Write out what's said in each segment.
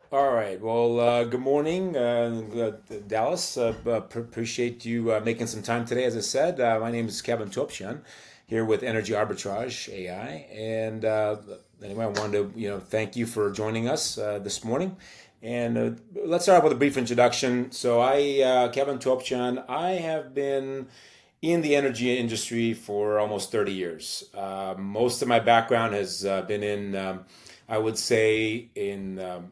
All right. Well, good morning, Dallas. Appreciate you making some time today. As I said, my name is Kevin Topdjian, here with Energy Arbitrage AI. And anyway, I wanted to thank you for joining us this morning. And let's start off with a brief introduction. So, Kevin Topdjian, I have been in the energy industry for almost 30 years. Most of my background has been in, I would say, in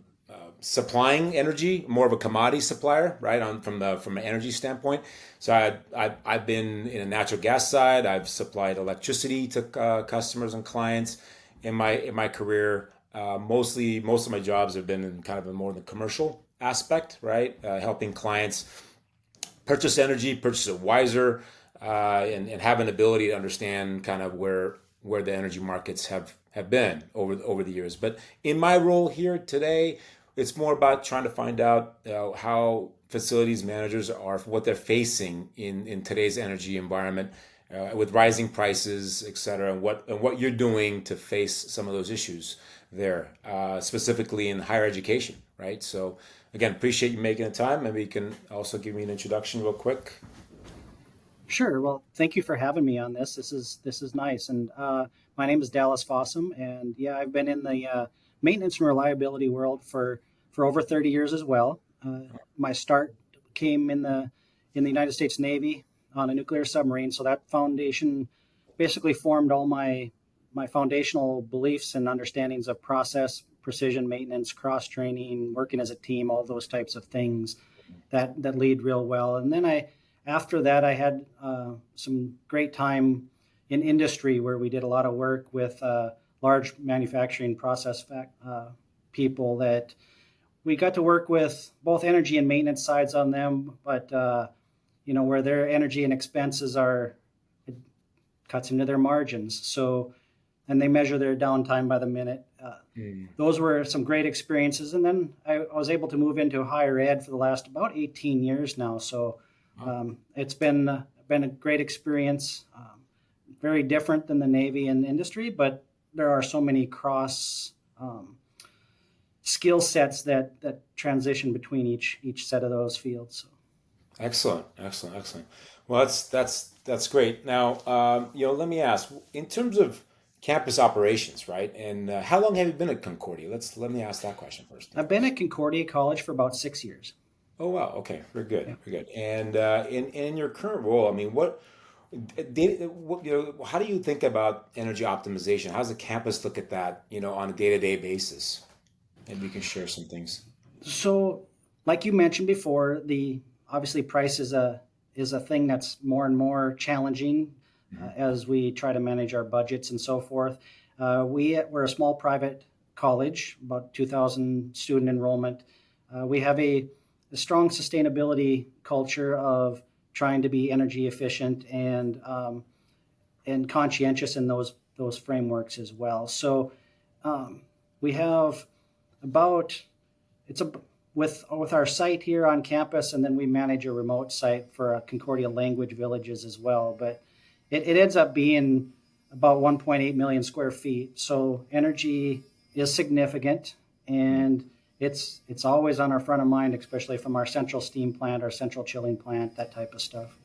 supplying energy, more of a commodity supplier, right? On from an energy standpoint. So I've been in a natural gas side. I've supplied electricity to customers and clients in my career. Most of my jobs have been in kind of a more the commercial aspect, right? Helping clients purchase energy, purchase it wiser, and have an ability to understand kind of where the energy markets have been over the years. But in my role here today, it's more about trying to find out how facilities managers are, what they're facing in today's energy environment with rising prices, et cetera, and what you're doing to face some of those issues there, specifically in higher education, right? So again, appreciate you making the time. Maybe you can also give me an introduction real quick. Sure. Well, thank you for having me on this. This is nice. And my name is Dallas Fossum, and yeah, I've been in the maintenance and reliability world for over 30 years as well. My start came in the United States Navy on a nuclear submarine, so that foundation basically formed all my foundational beliefs and understandings of process, precision maintenance, cross training, working as a team, all those types of things that lead real well. And then after that, I had some great time in industry where we did a lot of work with large manufacturing people that we got to work with both energy and maintenance sides on them, but where their energy and expenses are, it cuts into their margins. So, and they measure their downtime by the minute. Mm. Those were some great experiences. And then I was able to move into higher ed for the last about 18 years now. So it's been a great experience. Very different than the Navy and industry, but there are so many cross skill sets that transition between each set of those fields. So. Excellent, excellent, excellent. Well, that's great. Now, let me ask, in terms of campus operations, right? And how long have you been at Concordia? Let me ask that question first. I've been at Concordia College for about 6 years. Oh wow, okay, very good, Yeah. very good. And in your current role, I mean, how do you think about energy optimization? How does the campus look at that, on a day-to-day basis? Maybe you can share some things. So, like you mentioned before, the obviously price is a thing that's more and more challenging as we try to manage our budgets and so forth. We're a small private college, about 2,000 student enrollment. We have a strong sustainability culture of trying to be energy efficient and conscientious in those frameworks as well. So we have about it's a with our site here on campus, and then we manage a remote site for Concordia language villages as well. But it ends up being about 1.8 million square feet. So energy is significant, and it's always on our front of mind, especially from our central steam plant, our central chilling plant, that type of stuff.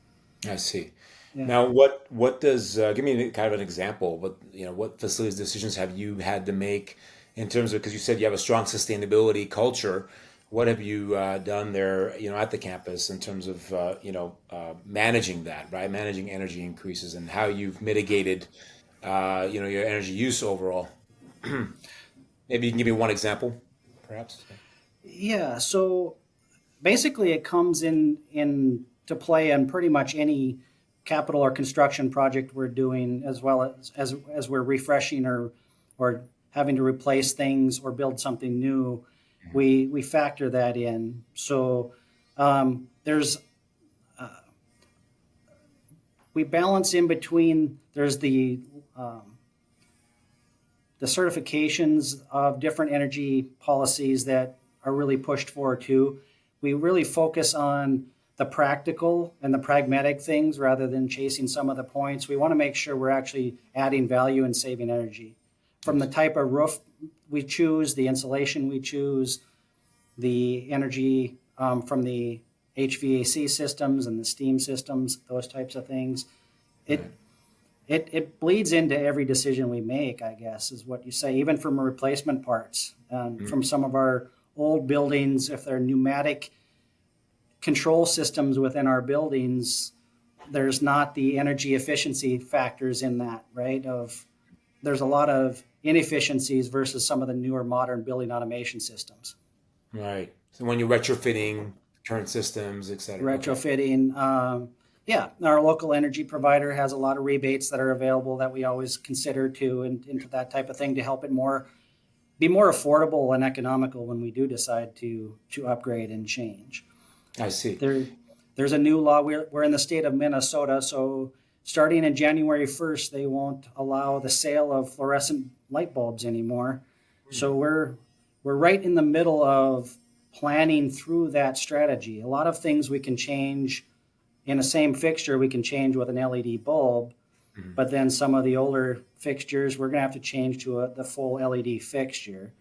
I see. Yeah. Now, what does give me kind of an example? What facilities decisions have you had to make in terms of because you said you have a strong sustainability culture. What have you done there, at the campus in terms of managing that, right? Managing energy increases and how you've mitigated, your energy use overall. Maybe you can give me one example, perhaps. Yeah. So basically, it comes in to play on pretty much any capital or construction project we're doing, as well as we're refreshing or having to replace things or build something new. We factor that in. So there's we balance in between. There's the certifications of different energy policies that are really pushed for too. We really focus on the practical and the pragmatic things rather than chasing some of the points. We want to make sure we're actually adding value and saving energy from the type of roof we choose, the insulation we choose, the energy from the HVAC systems and the steam systems, those types of things. Right. It it bleeds into every decision we make, I guess, is what you say, even from replacement parts, Mm. from some of our old buildings, if they're pneumatic control systems within our buildings, there's not the energy efficiency factors in that, right? Of there's a lot of inefficiencies versus some of the newer modern building automation systems. Right. So when you're retrofitting current systems, et cetera. Okay. Retrofitting, yeah, our local energy provider has a lot of rebates that are available that we always consider to and into that type of thing to help it more be more affordable and economical when we do decide to upgrade and change. I see. There, there's a new law. We're in the state of Minnesota, so starting in January 1st, they won't allow the sale of fluorescent light bulbs anymore. So we're right in the middle of planning through that strategy. A lot of things we can change in the same fixture. We can change with an LED bulb, Mhm. but then some of the older fixtures we're going to have to change to the full LED fixture.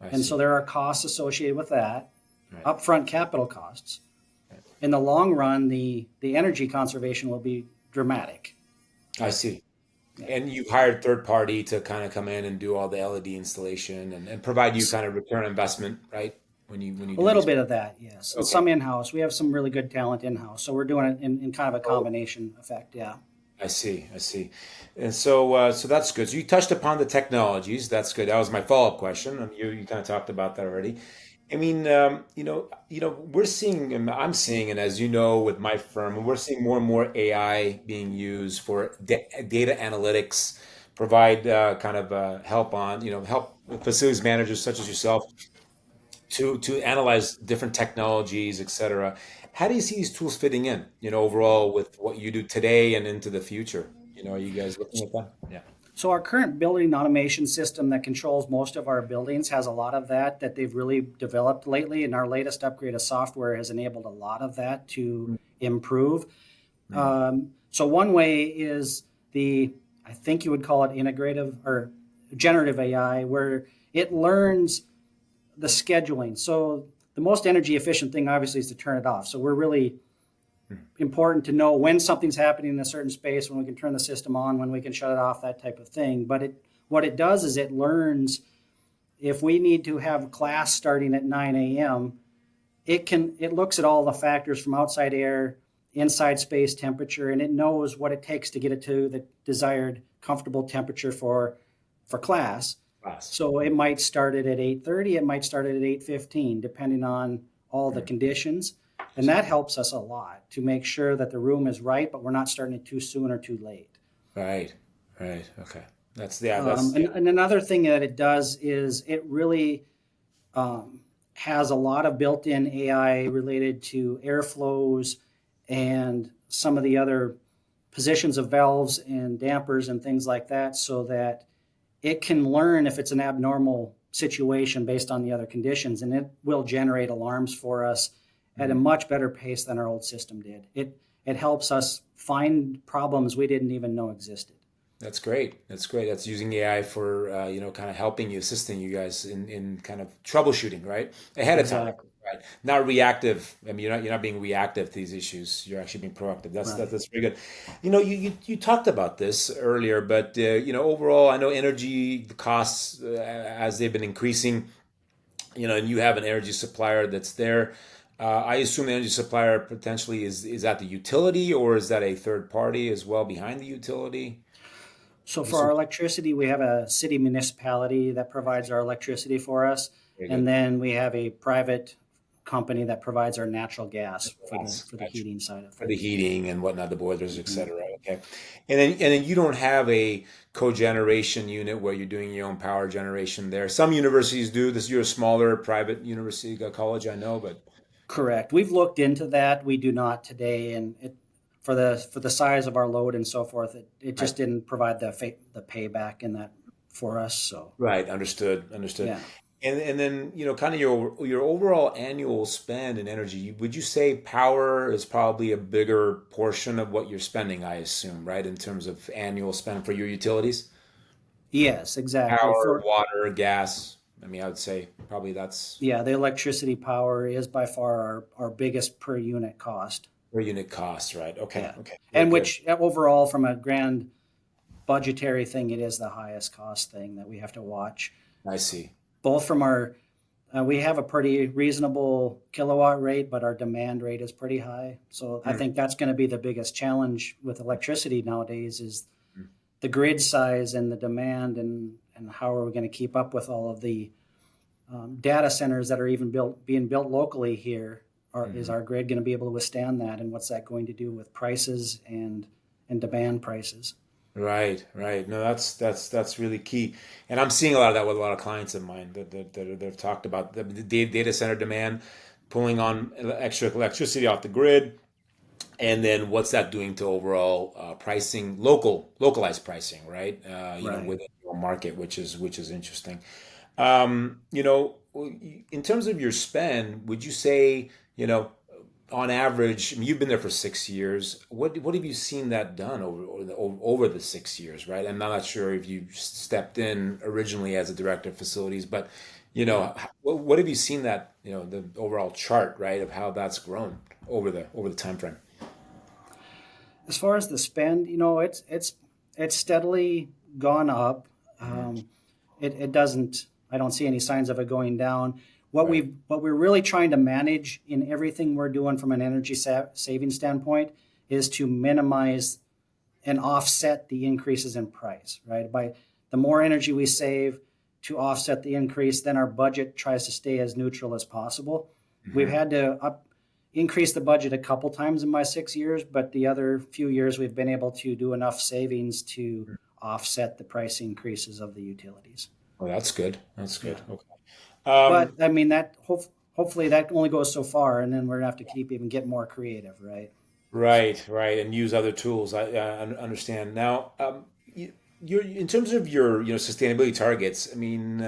I And so see. there are costs associated with that, Right. upfront capital costs. Right. In the long run, the energy conservation will be dramatic. I see. Yeah. And you've hired third party to kind of come in and do all the LED installation and provide you kind of return on investment, right? When you A do little these. bit of that, yes. And Okay. some in-house. We have some really good talent in-house. So we're doing it in kind of a Oh, combination effect. Yeah. I see. I see. And so that's good. So you touched upon the technologies. That's good. That was my follow-up question. And you kind of talked about that already. I mean, we're seeing, and I'm seeing, and as you know, with my firm, we're seeing more and more AI being used for data analytics, provide kind of help on, help facilities managers such as yourself to analyze different technologies, et cetera. How do you see these tools fitting in, overall with what you do today and into the future? Are you guys looking at that? Yeah. So our current building automation system that controls most of our buildings has a lot of that they've really developed lately. And our latest upgrade of software has enabled a lot of that to improve. Mm. So one way is I think you would call it integrative or generative AI, where it learns the scheduling. So the most energy efficient thing obviously is to turn it off. So we're really Mm. important to know when something's happening in a certain space, when we can turn the system on, when we can shut it off, that type of thing. But what it does is it learns if we need to have class starting at 9 a.m., it looks at all the factors from outside air, inside space temperature, and it knows what it takes to get it to the desired comfortable temperature for class. Class. So it might start it at 8:30, it might start it at 8:15, depending on all the Mm. conditions. I And see. that helps us a lot to make sure that the room is right, but we're not starting it too soon or too late. Right. Right. Okay. That's And another thing that it does is it really um, has a lot of built-in AI related to airflows and some of the other positions of valves and dampers and things like that, so that it can learn if it's an abnormal situation based on the other conditions, and it will generate alarms for us at a mm. much better pace than our old system did. It helps us find problems we didn't even know existed. That's great. That's great. That's using AI for kind of helping you, assisting you guys in kind of troubleshooting, right? Ahead of time, Exactly. right? Not reactive. I mean, you're not being reactive to these issues. You're actually being proactive. Right. That's very good. You talked about this earlier, but overall, I know energy costs as they've been increasing. And you have an energy supplier that's there. I assume the energy supplier potentially is that the utility, or is that a third party as well behind the utility? So I for our assume. electricity, we have a city municipality that provides our electricity for us, Very and good. then we have a private company that provides our natural gas for the Gas, for the gotcha. heating side of For the things. heating and whatnot, the boilers, et Mhm. cetera. Okay. And then you don't have a cogeneration unit where you're doing your own power generation there. Some universities do. This you're a smaller private university college, I know, but Correct. We've looked into that. We do not today, and for the size of our load and so forth, it right, just didn't provide the payback in that for us. So right, understood, understood. yeah. And then kind of your overall annual spend in energy. Would you say power is probably a bigger portion of what you're spending? I assume, right, in terms of annual spend for your utilities, Yes, exactly. power, For water, gas. I mean, I would say probably that's Yeah, the electricity power is by far our biggest per unit cost. per unit cost, right? Okay, Yeah. okay, good, And good. which overall, from a grand budgetary thing, it is the highest cost thing that we have to watch. I see. Both from our, we have a pretty reasonable kilowatt rate, but our demand rate is pretty high. So I Mm, think that's going to be the biggest challenge with electricity nowadays is mm, the grid size and the demand, and how are we going to keep up with all of the data centers that are even being built locally here. Is mhm. our grid going to be able to withstand that, and what's that going to do with prices and demand prices? Right, right. No, that's really key, and I'm seeing a lot of that with a lot of clients of mine that have talked about the data center demand, pulling on extra electricity off the grid, and then what's that doing to overall pricing, localized pricing, right? Right. Within your market, which is interesting. In terms of your spend, would you say, on average, I mean, you've been there for 6 years. What have you seen that done over the 6 years, right? I'm not sure if you stepped in originally as a director of facilities, but Yeah. what have you seen that the overall chart, right, of how that's grown over the time frame? As far as the spend, it's steadily gone up. Mhm. Um, it doesn't. I don't see any signs of it going down. Right. What we're really trying to manage in everything we're doing from an energy saving standpoint is to minimize and offset the increases in price. Right, by the more energy we save to offset the increase, then our budget tries to stay as neutral as possible. We've Hmm. had to increase the budget a couple times in my 6 years, but the other few years we've been able to do enough savings to offset the price increases of the utilities. Well, that's good. That's Yeah, good. Okay. but Um, I mean hopefully that only goes so far, and then we're gonna have to keep even get more creative, right? So right, right, and use other tools. I understand. Now, you're in terms of your sustainability targets. I mean,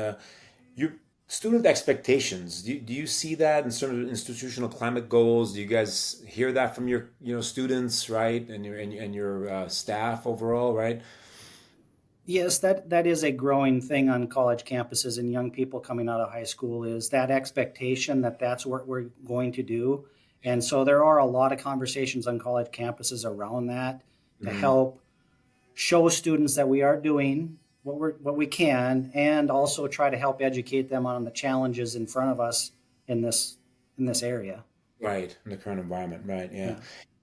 your student expectations. Do you see that in terms of institutional climate goals? Do you guys hear that from your students, right, and your staff overall, right? yes, that is a growing thing on college campuses and young people coming out of high school is that expectation that that's what we're going to do. And so there are a lot of conversations on college campuses around that to Hmm. help show students that we are doing what we can, and also try to help educate them on the challenges in front of us in this area. Right, in the current environment, right? Yeah. Yeah.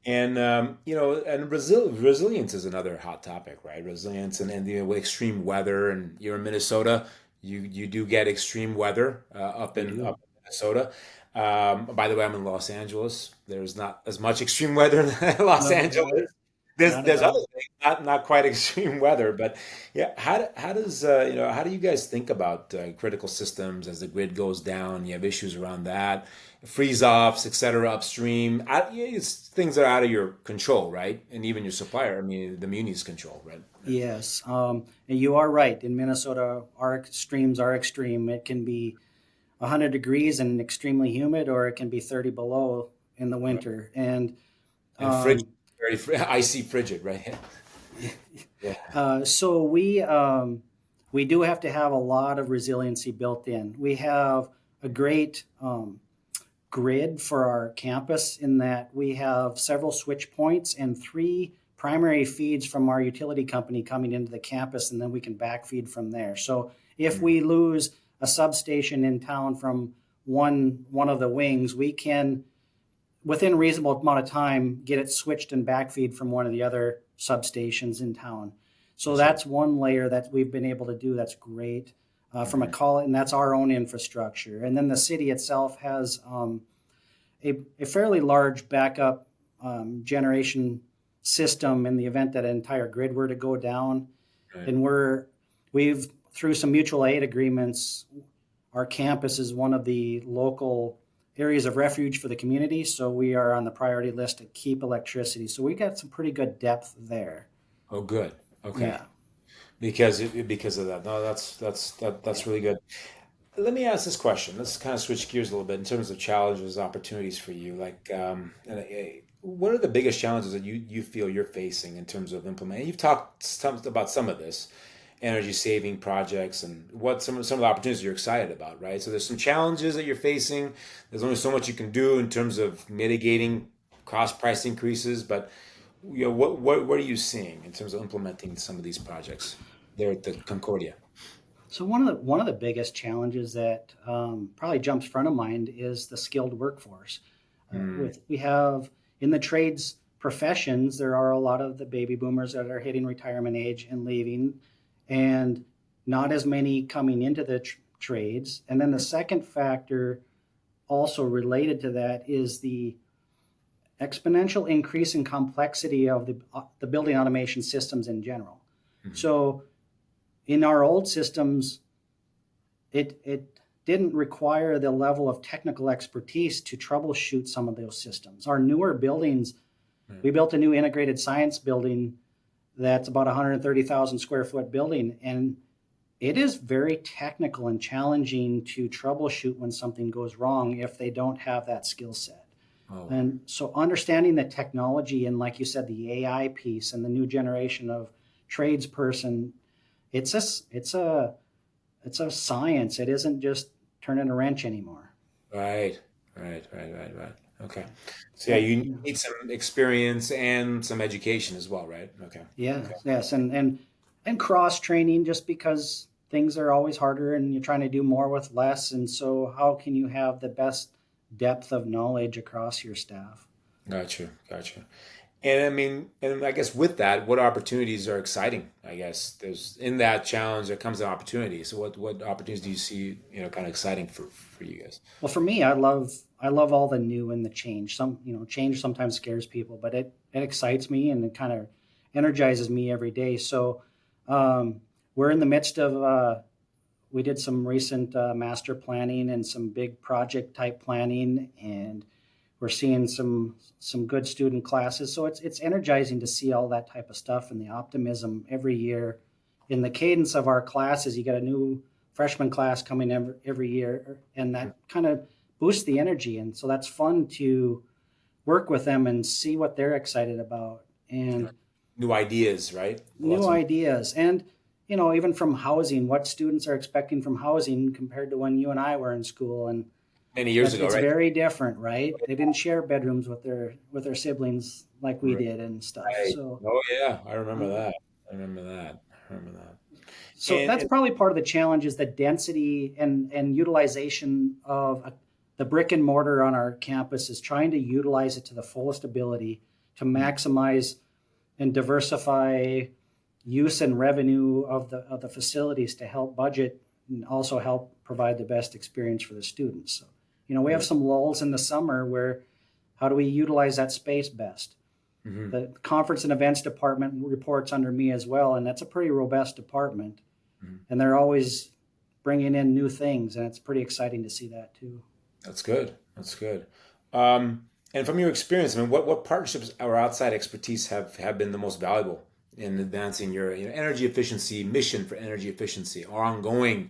And and resilience is another hot topic, right? Resilience and with extreme weather, and you're in Minnesota, you do get extreme weather up We in do. Minnesota. By the way, I'm in Los Angeles. There's not as much extreme weather in Los No, Angeles. yeah, There's not at there's other all. things, not quite extreme weather, but yeah. How does how do you guys think about critical systems as the grid goes down? You have issues around that, freeze offs, etc. Upstream. It's things that are out of your control, right? And even your supplier. I mean, the muni's control, right? Yes, and you are right. In Minnesota, our extremes are extreme. It can be 100 degrees and extremely humid, or it can be 30 below in the Right. winter. And And frigid, um, very icy, frigid, right? Yeah. so we do have to have a lot of resiliency built in. We have a great grid for our campus in that we have several switch points and three primary feeds from our utility company coming into the campus, and then we can backfeed from there. So if Mm. we lose a substation in town from one of the wings, we can within a reasonable amount of time get it switched and backfeed from one of the other substations in town. I So see. that's one layer that we've been able to do. That's great from a Hmm. call, and that's our own infrastructure. And then the city itself has a fairly large backup generation system in the event that an entire grid were to go down. Right. And we've through some mutual aid agreements, our campus is one of the local areas of refuge for the community. So we are on the priority list to keep electricity. So we got some pretty good depth there. Oh, good. Okay. Yeah, Because of that. No, that's yeah. really good. Let me ask this question. Let's kind of switch gears a little bit in terms of challenges, opportunities for you. Like, what are the biggest challenges that you feel you're facing in terms of implementing? You've talked about some of this, energy saving projects and what some of the opportunities you're excited about, right? So there's some challenges that you're facing. There's only so much you can do in terms of mitigating cost price increases, but what are you seeing in terms of implementing some of these projects there at the Concordia? So one of the biggest challenges that probably jumps front of mind is the skilled workforce. Mm, With we have in the trades professions, there are a lot of the baby boomers that are hitting retirement age and leaving, and not as many coming into the trades. And then the second factor, also related to that, is the exponential increase in complexity of the building automation systems in general. mhm. So in our old systems, it didn't require the level of technical expertise to troubleshoot some of those systems. Our newer buildings, Mm, we built a new integrated science building that's about 130,000 square foot building, and it is very technical and challenging to troubleshoot when something goes wrong if they don't have that skill set. oh, And so understanding the technology and, like you said, the AI piece and the new generation of tradesperson, it's a it's a it's a science. It isn't just turning a wrench anymore. right, right. Okay. So yeah, And you need some experience and some education as well, right? Okay. Okay. yes, yes, and cross training, just because things are always harder and you're trying to do more with less. And so, how can you have the best depth of knowledge across your staff? Gotcha. And I mean, and I guess with that, what opportunities are exciting? I guess there's in that challenge there comes an opportunity. So what opportunities do you see, kind of exciting for you guys? Well, for me, I love all the new and the change. Change sometimes scares people, but it excites me and it kind of energizes me every day. So we're in the midst of we did some recent master planning and some big project type planning, and we're seeing some good student classes. So it's energizing to see all that type of stuff and the optimism every year. In the cadence of our classes, you get a new freshman class coming every year, and that kind of boosts the energy. And so that's fun to work with them and see what they're excited about and New ideas, right? new Lots of ideas. And even from housing, what students are expecting from housing compared to when you and I were in school. And many years ago, it's right? very different, right? They didn't share bedrooms with their siblings like we did and stuff. Right. So Oh yeah, I remember um, that. I remember that. I remember that. so that's And probably part of the challenge, is the density and utilization of the brick and mortar on our campus, is trying to utilize it to the fullest ability to maximize and diversify use and revenue of the facilities to help budget and also help provide the best experience for the students. So, we have some lulls in the summer where, how do we utilize that space best? mhm. The conference and events department reports under me as well, and that's a pretty robust department. Mhm. And they're always bringing in new things, and it's pretty exciting to see that too. That's good. That's good. And from your experience, I mean, what partnerships or outside expertise have been the most valuable in advancing your energy efficiency mission for energy efficiency or ongoing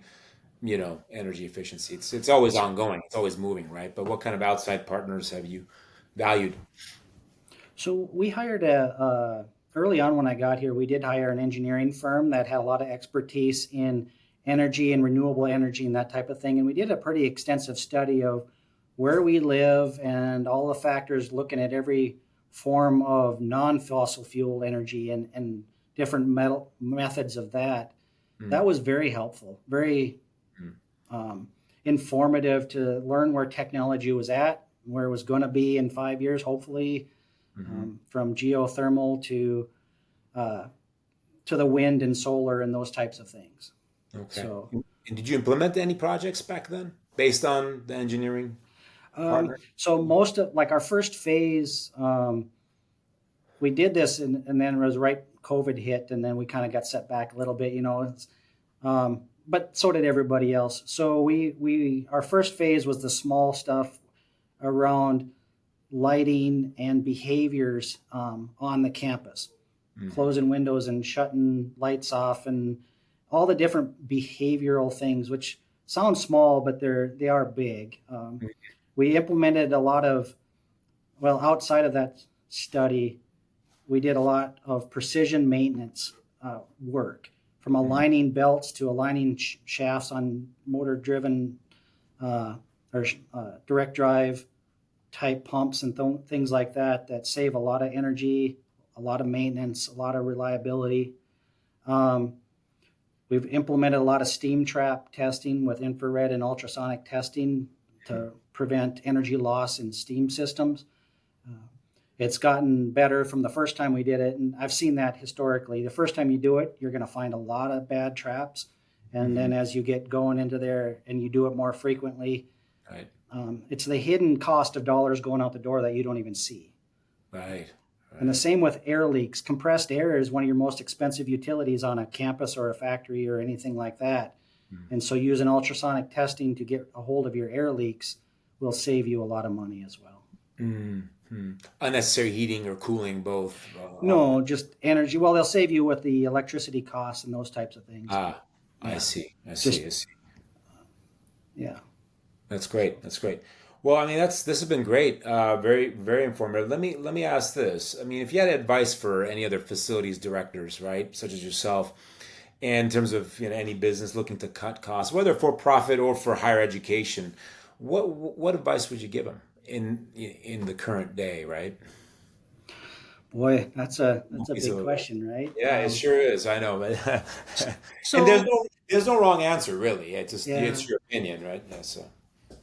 energy efficiency? It's always ongoing. It's always moving, right? But what kind of outside partners have you valued? So we hired early on when I got here, we did hire an engineering firm that had a lot of expertise in energy and renewable energy and that type of thing. And we did a pretty extensive study of where we live and all the factors, looking at every form of non-fossil fuel energy and different methods of that. Mm, That was very helpful, very mm, um, informative to learn where technology was at, where it was going to be in 5 years, hopefully, mhm. from geothermal uh, to the wind and solar and those types of things. Okay. So, And did you implement any projects back then based on the engineering partner? so most of, like, our first phase, we did this, and then it was right COVID hit, and then we kind of got set back a little bit, but so did everybody else. So we our first phase was the small stuff around lighting and behaviors on the campus, Hmm. closing windows and shutting lights off, and all the different behavioral things, which sound small, but they are big. We implemented a lot of, well, outside of that study, we did a lot of precision maintenance work. from Mhm. aligning belts to aligning shafts on motor driven uh, or direct drive type pumps and things like that that save a lot of energy, a lot of maintenance, a lot of reliability. Um, we've implemented a lot of steam trap testing with infrared and ultrasonic testing to prevent energy loss in steam systems. Uh, it's gotten better from the first time we did it, and I've seen that historically. The first time you do it, you're going to find a lot of bad traps, and Mhm. then as you get going into there and you do it more frequently, Right. it's the hidden cost of dollars going out the door that you don't even see. Right. And the Right. same with air leaks. Compressed air is one of your most expensive utilities on a campus or a factory or anything like that. Mm. And so using ultrasonic testing to get a hold of your air leaks will save you a lot of money as well. Mhm. Unnecessary heating or cooling, both. No, just energy. Well, they'll save you with the electricity costs and those types of things. But Ah, I yeah, see. I see. just I see. yeah. That's great. That's great. Well, I mean, this has been great. Very, very informative. Let me ask this. I mean, if you had advice for any other facilities directors, right, such as yourself, and in terms of any business looking to cut costs, whether for profit or for higher education, what advice would you give them in the current day, right? Boy, that's a big So, question, right? yeah, it sure is. I know, but and there's So no wrong answer really. yeah, It's your opinion, right? Yeah, so.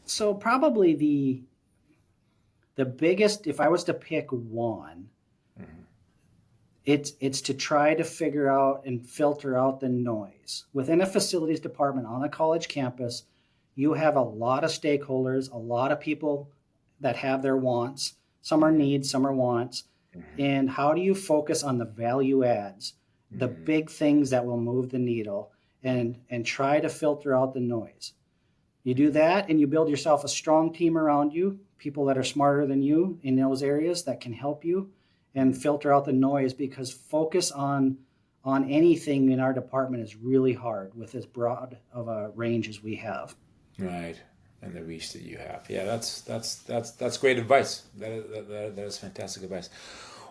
so probably the biggest, if I was to pick one, Mhm. it's to try to figure out and filter out the noise within a facilities department on a college campus. You have a lot of stakeholders, a lot of people that have their wants. Some are Mhm. needs, some are wants. Mhm. And how do you focus on the value adds, the Mhm. big things that will move the needle, and try to filter out the noise? You do that and you build yourself a strong team around you, people that are smarter than you in those areas that can help you and Mhm. filter out the noise, because focus on anything in our department is really hard with as broad of a range as we have. Right, and the reach that you have. Yeah, that's great advice. That is fantastic advice.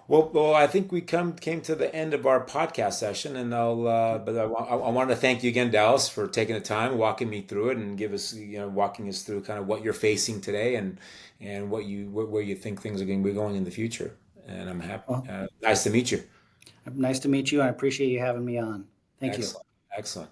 Well, I think we came to the end of our podcast session, and but I wanted to thank you again, Dallas, for taking the time, walking me through it, and walking us through kind of what you're facing today, and where you think things are going to be going in the future. And I'm happy. Well, Nice to meet you. nice to meet you. I appreciate you having me on. Thank you. Excellent, excellent.